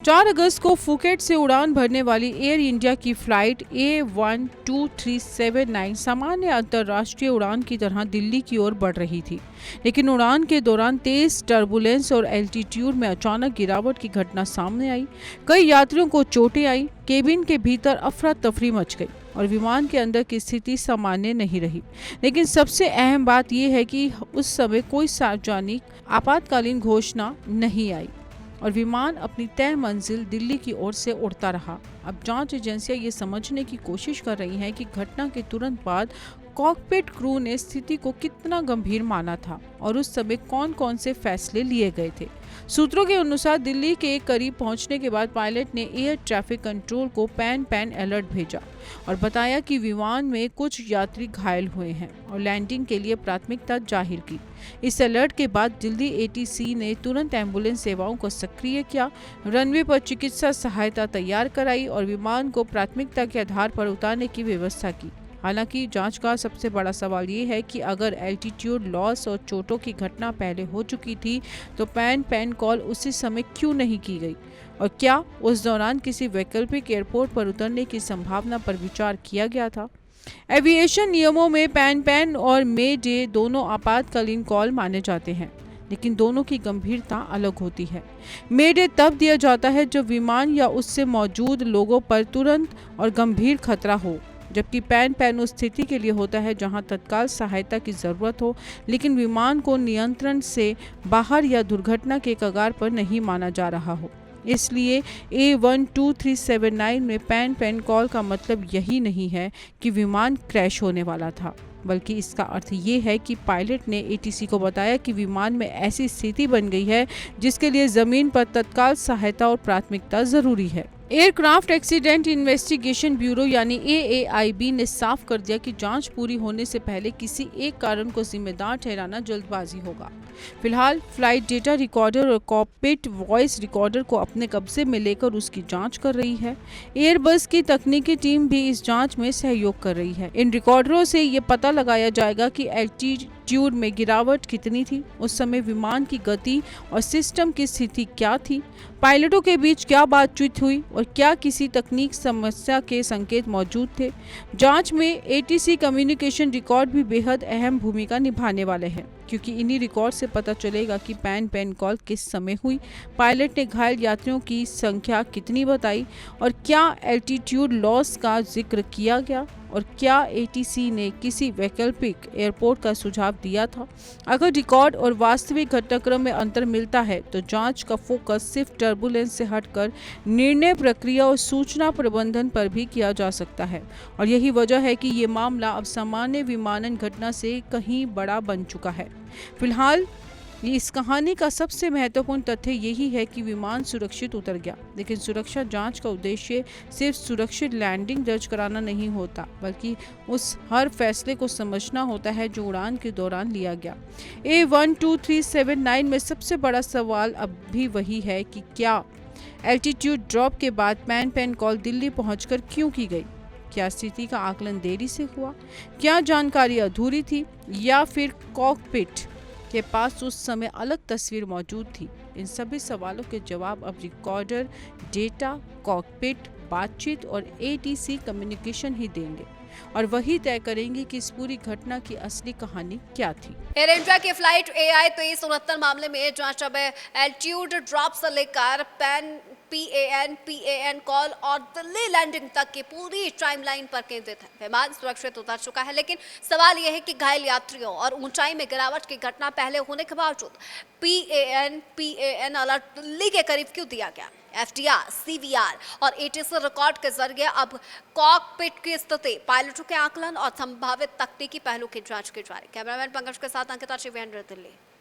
4 अगस्त को फुकेट से उड़ान भरने वाली एयर इंडिया की फ्लाइट A12379 सामान्य अंतर्राष्ट्रीय उड़ान की तरह दिल्ली की ओर बढ़ रही थी, लेकिन उड़ान के दौरान तेज टर्बुलेंस और एल्टीट्यूड में अचानक गिरावट की घटना सामने आई। कई यात्रियों को चोटें आई, केबिन के भीतर अफरा तफरी मच गई और विमान के अंदर की स्थिति सामान्य नहीं रही। लेकिन सबसे अहम बात यह है कि उस समय कोई सार्वजनिक आपातकालीन घोषणा नहीं आई और विमान अपनी तय मंजिल दिल्ली की ओर से उड़ता रहा। अब जांच एजेंसियां ये समझने की कोशिश कर रही हैं कि घटना के तुरंत बाद कॉकपिट क्रू ने स्थिति को कितना गंभीर माना था और उस समय कौन कौन से फैसले लिए गए थे। सूत्रों के अनुसार दिल्ली के करीब पहुंचने के बाद पायलट ने एयर ट्रैफिक कंट्रोल को पैन अलर्ट भेजा और बताया कि विमान में कुछ यात्री घायल हुए हैं और लैंडिंग के लिए प्राथमिकता जाहिर की। इस अलर्ट के बाद दिल्ली एटीसी ने तुरंत एम्बुलेंस सेवाओं को सक्रिय किया, रनवे पर चिकित्सा सहायता तैयार कराई और विमान को प्राथमिकता के आधार पर उतारने की व्यवस्था की। हालांकि जांच का सबसे बड़ा सवाल ये है कि अगर एल्टीट्यूड लॉस और चोटों की घटना पहले हो चुकी थी तो पैन कॉल उसी समय क्यों नहीं की गई और क्या उस दौरान किसी वैकल्पिक एयरपोर्ट पर उतरने की संभावना पर विचार किया गया था। एविएशन नियमों में पैन और मे डे दोनों आपातकालीन कॉल माने जाते हैं, लेकिन दोनों की गंभीरता अलग होती है। मे डे तब दिया जाता है जब विमान या उससे मौजूद लोगों पर तुरंत और गंभीर खतरा हो, जबकि पैन उस स्थिति के लिए होता है जहां तत्काल सहायता की जरूरत हो लेकिन विमान को नियंत्रण से बाहर या दुर्घटना के कगार पर नहीं माना जा रहा हो। इसलिए A12379 में पैन कॉल का मतलब यही नहीं है कि विमान क्रैश होने वाला था, बल्कि इसका अर्थ ये है कि पायलट ने एटीसी को बताया कि विमान में ऐसी स्थिति बन गई है जिसके लिए जमीन पर तत्काल सहायता और प्राथमिकता जरूरी है। एयरक्राफ्ट एक्सीडेंट इन्वेस्टिगेशन ब्यूरो यानी AAIB ने साफ कर दिया कि जांच पूरी होने से पहले किसी एक कारण को जिम्मेदार ठहराना जल्दबाजी होगा। फिलहाल फ्लाइट डेटा रिकॉर्डर और कॉकपिट वॉइस रिकॉर्डर को अपने कब्जे में लेकर उसकी जांच कर रही है। एयरबस की तकनीकी टीम भी इस जांच में सहयोग कर रही है। इन रिकॉर्डरों से ये पता लगाया जाएगा कि एल्टीट्यूड में गिरावट कितनी थी, उस समय विमान की गति और सिस्टम की स्थिति क्या थी, पायलटों के बीच क्या बातचीत हुई और क्या किसी तकनीक समस्या के संकेत मौजूद थे। जांच में एटीसी कम्युनिकेशन रिकॉर्ड भी बेहद अहम भूमिका निभाने वाले हैं, क्योंकि इन्हीं रिकॉर्ड से पता चलेगा कि पैन कॉल किस समय हुई, पायलट ने घायल यात्रियों की संख्या कितनी बताई और क्या एल्टीट्यूड लॉस का जिक्र किया गया और क्या एटीसी ने किसी वैकल्पिक एयरपोर्ट का सुझाव दिया था। अगर रिकॉर्ड और वास्तविक घटनाक्रम में अंतर मिलता है तो जांच का फोकस सिर्फ टर्बुलेंस से हटकर निर्णय प्रक्रिया और सूचना प्रबंधन पर भी किया जा सकता है और यही वजह है कि ये मामला अब सामान्य विमानन घटना से कहीं बड़ा बन चुका है। फिलहाल इस कहानी का सबसे महत्वपूर्ण तथ्य यही है कि विमान सुरक्षित उतर गया, लेकिन सुरक्षा जांच का उद्देश्य सिर्फ सुरक्षित लैंडिंग दर्ज कराना नहीं होता, बल्कि उस हर फैसले को समझना होता है जो उड़ान के दौरान लिया गया। A12379 में सबसे बड़ा सवाल अब भी वही है कि क्या एल्टीट्यूड ड्रॉप के बाद पैन कॉल दिल्ली पहुंचकर क्यों की गई। क्या स्थिति का आकलन देरी से हुआ, क्या जानकारी अधूरी थी या फिर कॉकपिट के पास उस समय अलग तस्वीर मौजूद थी। इन सभी सवालों के जवाब अब रिकॉर्डर, डेटा, कॉकपिट, बातचीत और एटीसी कम्युनिकेशन ही देंगे और वही तय करेंगे कि इस पूरी घटना की असली कहानी क्या थी। एयर इंडिया की फ्लाइट AI 2369 मामले में जांच अब एल्टीट्यूड ड्रॉप से लेकर PAN कॉल और दिल्ली लैंडिंग तक की पूरी टाइमलाइन पर केंद्रित है। विमान सुरक्षित उतर चुका है, लेकिन सवाल यह है कि घायल यात्रियों और ऊंचाई में गिरावट की घटना पहले होने के बावजूद PAN अलर्ट दिल्ली के करीब क्यों दिया गया। FDR, CVR और ATC रिकॉर्ड के जरिए अब कॉकपिट की स्थिति, पायलटों के आकलन और संभावित तकनीकी पहलू की जांच की जा रही है। कैमरामैन पंकज के साथ अंकिता, दिल्ली।